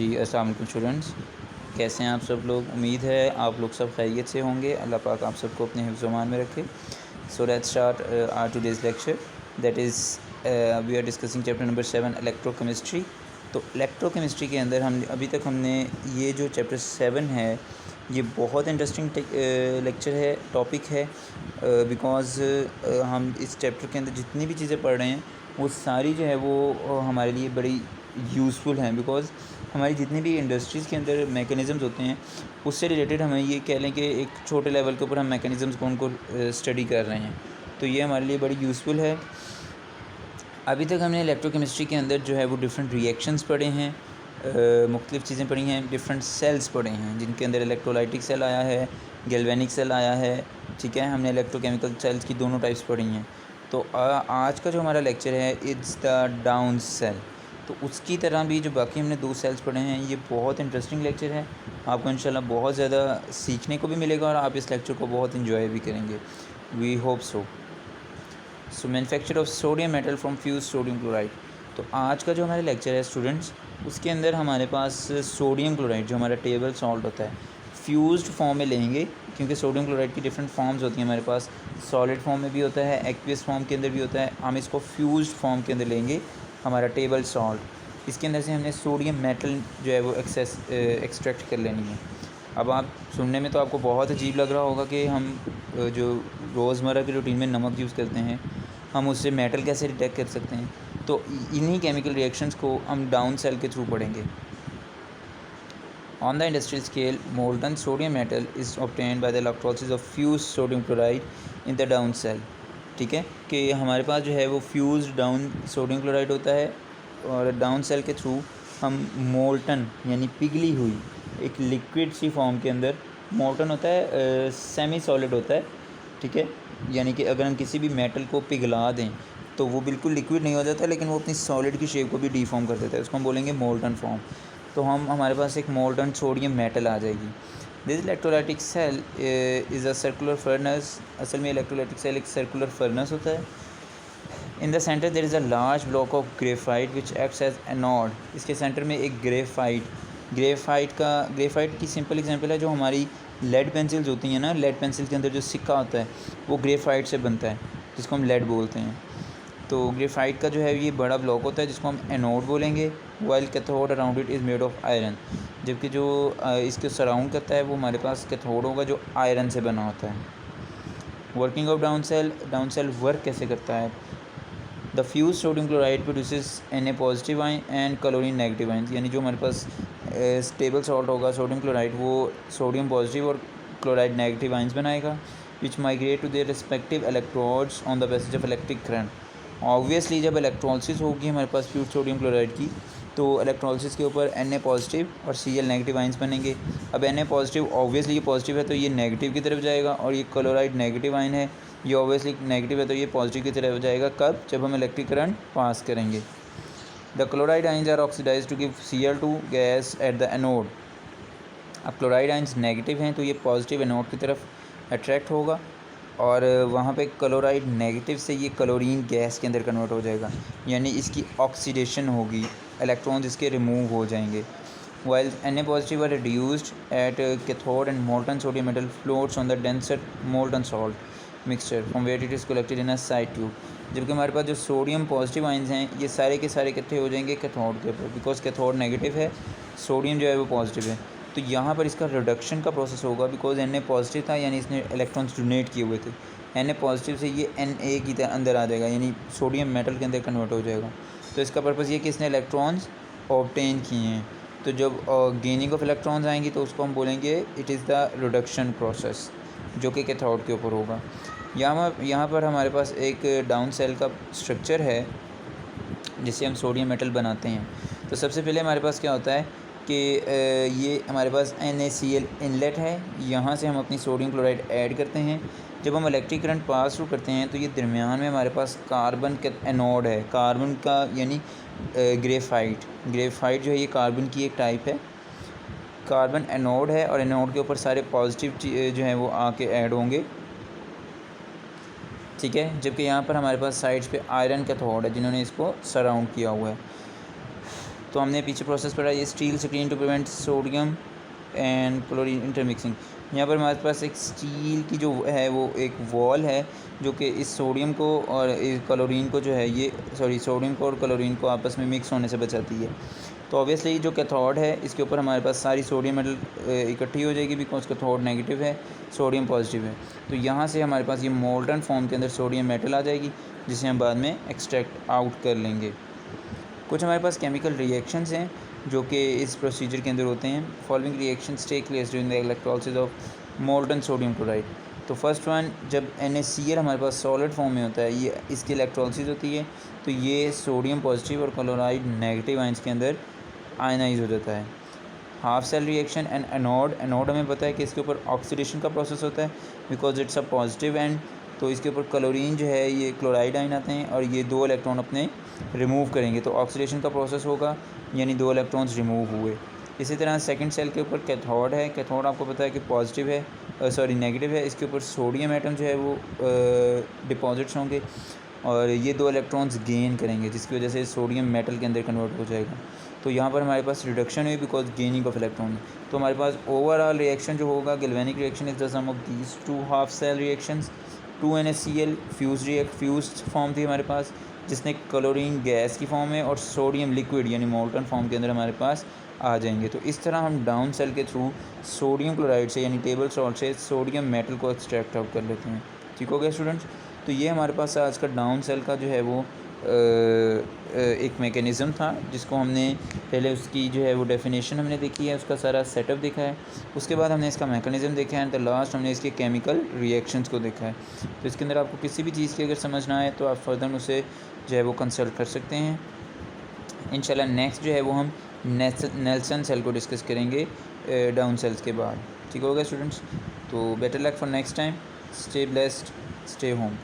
जी, अस्सलाम वालेकुम स्टूडेंट्स। कैसे हैं आप सब लोग? उम्मीद है आप लोग सब खैरियत से होंगे। अल्लाह पाक आप सबको अपने हिफ्ज़ व अमान में रखे। So let's start our today's lecture, that is we are discussing chapter number 7 electrochemistry. तो इलेक्ट्रोकेमिस्ट्री के अंदर हम अभी तक हमने ये जो चैप्टर 7 है, ये बहुत इंटरेस्टिंग लेक्चर है, टॉपिक है, बिकॉज़ हम इस चैप्टर के अंदर जितनी भी चीज़ें पढ़ रहे हैं वो सारी जो है वो हमारे लिए बड़ी यूज़फुल हैं। बिकॉज़ हमारी जितनी भी इंडस्ट्रीज़ के अंदर मैकेनिज़म्स होते हैं उससे रिलेटेड हमें ये कह लें कि एक छोटे लेवल के ऊपर हम मैकेनिज़म्स को उनको स्टडी कर रहे हैं, तो ये हमारे लिए बड़ी यूज़फुल है। अभी तक हमने इलेक्ट्रोकेमिस्ट्री के अंदर जो है वो डिफरेंट रिएक्शंस पढ़े हैं, मुख्तलिफ़ चीज़ें पढ़ी हैं, डिफरेंट सेल्स पढ़े हैं जिनके अंदर इलेक्ट्रोलाइटिक सेल आया है, गैल्वेनिक सेल आया है। ठीक है, हमने इलेक्ट्रोकेमिकल सेल्स की दोनों टाइप्स पढ़ी हैं। तो आज का जो हमारा लेक्चर है इट्स द डाउन सेल। तो उसकी तरह भी जो बाकी हमने 2 सेल्स पढ़े हैं, ये बहुत इंटरेस्टिंग लेक्चर है। आपको इंशाल्लाह बहुत ज़्यादा सीखने को भी मिलेगा और आप इस लेक्चर को बहुत इंजॉय भी करेंगे। We hope so. So manufacture of sodium metal from fuse sodium chloride. तो आज का जो हमारा लेक्चर है स्टूडेंट्स, उसके अंदर हमारे पास सोडियम क्लोराइड जो हमारा टेबल सॉल्ट होता है फ्यूज्ड फॉर्म में लेंगे, क्योंकि सोडियम क्लोराइड की डिफरेंट फॉर्म्स होती हैं हमारे पास। सॉलिड फॉर्म में भी होता है, एक्वियस फॉर्म के अंदर भी होता है। हम इसको फ्यूज्ड फॉर्म के अंदर लेंगे, हमारा टेबल सॉल्ट। इसके अंदर से हमने सोडियम मेटल जो है वो एक्सट्रैक्ट कर लेनी है। अब आप सुनने में तो आपको बहुत अजीब लग रहा होगा कि हम जो रोज़मर्रा की रूटीन में नमक यूज़ करते हैं, हम उससे मेटल कैसे डिटेक्ट कर सकते हैं। तो इन्हीं केमिकल रिएक्शंस को हम डाउन सेल के थ्रू पढ़ेंगे। On the industrial scale, molten sodium metal is obtained by the electrolysis of fuse sodium chloride in the Down cell. ठीक है, कि हमारे पास जो है वो फ्यूज डाउन सोडियम क्लोराइड होता है और डाउन सेल के थ्रू हम मोल्टन यानी पिघली हुई एक लिक्विड सी फॉर्म के अंदर, मोल्टन होता है सेमी सॉलिड होता है। ठीक है, यानी कि अगर हम किसी भी मेटल को पिघला दें तो वो बिल्कुल लिक्विड नहीं हो जाता, लेकिन वो अपनी सॉलिड की शेप को भी डीफॉर्म कर देता है, उसको हम बोलेंगे मोल्टन फॉर्म। तो हमारे पास एक मोल्टन सोडियम मेटल आ जाएगी। This electrolytic cell is a circular furnace. असल में इलेक्ट्रोलाइटिक सेल एक सर्कुलर फर्नेस होता है। In the centre there is a large block of graphite which acts as anode. इसके सेंटर में एक ग्रेफाइट की सिंपल एग्जांपल है जो हमारी लेड पेंसिल्स होती हैं ना, लेड पेंसिल के अंदर जो सिक्का होता है वो ग्रेफाइट से बनता है, जिसको हम लेड बोलते हैं। तो ग्रेफाइट का जो है ये बड़ा ब्लॉक होता है जिसको हम एनोड बोलेंगे। While cathode around it is made of iron. जबकि जो इसको सराउंड करता है वो हमारे पास कैथोड होगा जो आयरन से बना होता है। Working of down cell work कैसे करता है? The fuse sodium chloride produces Na positive ion and chlorine negative ion. यानी जो हमारे पास स्टेबल सॉल्ट होगा सोडियम क्लोराइड, वो सोडियम पॉजिटिव और क्लोराइड नेगेटिव आइंस बनाएगा, which migrate to their respective electrodes on the passage of electric current. Obviously जब electrolysis होगी हमारे पास फ्यूज सोडियम क्लोराइड की, तो इलेक्ट्रोलिसिस के ऊपर Na पॉजिटिव और Cl नेगेटिव आइंस बनेंगे। अब Na पॉजिटिव ऑब्वियसली ये पॉजिटिव है तो ये नेगेटिव की तरफ जाएगा, और ये क्लोराइड नेगेटिव आइन है, ये ऑब्वियसली नेगेटिव है तो ये पॉजिटिव की तरफ जाएगा। कब? जब हम इलेक्ट्रिक करंट पास करेंगे। The chloride ions are oxidise to give Cl2 gas at the anode. अब क्लोराइड आइंस नेगेटिव हैं तो ये पॉजिटिव एनोड की तरफ अट्रैक्ट होगा, और वहाँ पे क्लोराइड नेगेटिव से ये क्लोरीन गैस के अंदर कन्वर्ट हो जाएगा, यानी इसकी ऑक्सीडेशन होगी, इलेक्ट्रॉन्स इसके रिमूव हो जाएंगे। While Na positive are reduced at cathode and molten sodium metal floats on the denser molten salt mixture from where it is collected in a side tube. जबकि हमारे पास जो सोडियम पॉजिटिव आइंस हैं ये सारे के सारे इकट्ठे हो जाएंगे कैथोड के ऊपर, बिकॉज कैथोड नेगेटिव है, सोडियम जो है वो पॉजिटिव है। तो यहाँ पर इसका रिडक्शन का प्रोसेस होगा, बिकॉज Na पॉजिटिव था यानी इसने इलेक्ट्रॉन्स डोनेट किए हुए थे। Na पॉजिटिव से ये Na की अंदर आ जाएगा, यानी सोडियम मेटल के अंदर कन्वर्ट हो जाएगा। तो इसका पर्पज़ ये कि इसने इलेक्ट्रॉन्स ऑब्टेन किए हैं। तो जब गेनिंग ऑफ इलेक्ट्रॉन्स आएंगी तो उसको हम बोलेंगे it is the reduction process, जो कि कैथोड के ऊपर होगा। यहाँ पर हमारे पास एक डाउन सेल का स्ट्रक्चर है जिससे हम सोडियम मेटल बनाते हैं। तो सबसे पहले हमारे पास क्या होता है कि ये हमारे पास NaCl इनलेट है, यहाँ से हम अपनी सोडियम क्लोराइड ऐड करते हैं। जब हम इलेक्ट्रिक करंट पास थ्रू करते हैं तो ये दरमियान में हमारे पास कार्बन का एनोड है, कार्बन का यानी ग्रेफाइट जो है ये कार्बन की एक टाइप है। कार्बन एनोड है और एनोड के ऊपर सारे पॉजिटिव जो है वो आके ऐड होंगे। ठीक है, जबकि यहाँ पर हमारे पास साइड्स पे आयरन कैथोड है जिन्होंने इसको सराउंड किया हुआ है। तो हमने पीछे प्रोसेस पढ़ा ये steel screen to prevent sodium and chlorine intermixing. यहाँ पर हमारे पास एक स्टील की जो है वो एक वॉल है जो कि इस सोडियम को और इस क्लोरीन को जो है ये सोडियम को और क्लोरीन को आपस में मिक्स होने से बचाती है। तो ऑब्वियसली जो कैथोड है इसके ऊपर हमारे पास सारी सोडियम मेटल इकट्ठी हो जाएगी, बिकॉज कैथोड नेगेटिव है, सोडियम पॉजिटिव है। तो यहाँ से हमारे पास ये मोल्टन फॉर्म के अंदर सोडियम मेटल आ जाएगी, जिसे हम बाद में एक्सट्रैक्ट आउट कर लेंगे। कुछ हमारे पास केमिकल रिएक्शंस हैं जो कि इस प्रोसीजर के अंदर होते हैं। Following reactions take place during the electrolysis of molten sodium chloride. तो फर्स्ट वन, जब NaCl हमारे पास सॉलिड फॉर्म में होता है, ये इसकी इलेक्ट्रोलिसिस होती है, तो ये सोडियम पॉजिटिव और क्लोराइड नेगेटिव आयंस के अंदर आयनाइज हो जाता है। Half cell reaction and anode हमें पता है कि इसके ऊपर ऑक्सीडेशन का प्रोसेस होता है, because it's a positive and. तो इसके ऊपर क्लोरीन जो है ये क्लोराइड आयन आते हैं और ये 2 इलेक्ट्रॉन अपने रिमूव करेंगे, तो ऑक्सीडेशन का प्रोसेस होगा, यानी 2 इलेक्ट्रॉन्स रिमूव हुए। इसी तरह सेकंड सेल के ऊपर कैथोड है। कैथोड आपको पता है कि पॉजिटिव है, नेगेटिव है। इसके ऊपर सोडियम एटम जो है वो डिपॉजिट्स होंगे और ये 2 इलेक्ट्रॉन्स गेन करेंगे, जिसकी वजह से सोडियम मेटल के अंदर कन्वर्ट हो जाएगा। तो यहाँ पर हमारे पास रिडक्शन हुई बिकॉज गेनिंग ऑफ इलेक्ट्रॉन। तो हमारे पास ओवरऑल रिएक्शन जो होगा, galvanic reaction is the sum of these 2 half cell reactions. 2 NaCl fused form थी हमारे पास, जिसने क्लोरीन गैस की फॉर्म में और सोडियम लिक्विड यानी मोल्टन फॉर्म के अंदर हमारे पास आ जाएंगे। तो इस तरह हम डाउन सेल के थ्रू सोडियम क्लोराइड से यानी टेबल सॉल्ट से सोडियम मेटल को एक्सट्रैक्ट आउट कर लेते हैं। ठीक हो गया स्टूडेंट्स। तो ये हमारे पास आज का डाउन सेल का जो है वो एक मेकेनिज़्म था, जिसको हमने पहले उसकी जो है वो डेफिनेशन हमने देखी है, उसका सारा सेटअप देखा है, उसके बाद हमने इसका मेकेनिज़्म देखा है, एंड द लास्ट हमने इसके केमिकल रिएक्शंस को देखा है। तो इसके अंदर आपको किसी भी चीज़ की अगर समझ ना आए तो आप फर्दर उसे जो है वो कंसल्ट कर सकते हैं। इंशाल्लाह नेक्स्ट जो है वो हम नेल्सन सेल को डिस्कस करेंगे डाउन सेल्स के बाद। ठीक हो गया स्टूडेंट्स। तो better luck for next time. Stay blessed, stay home.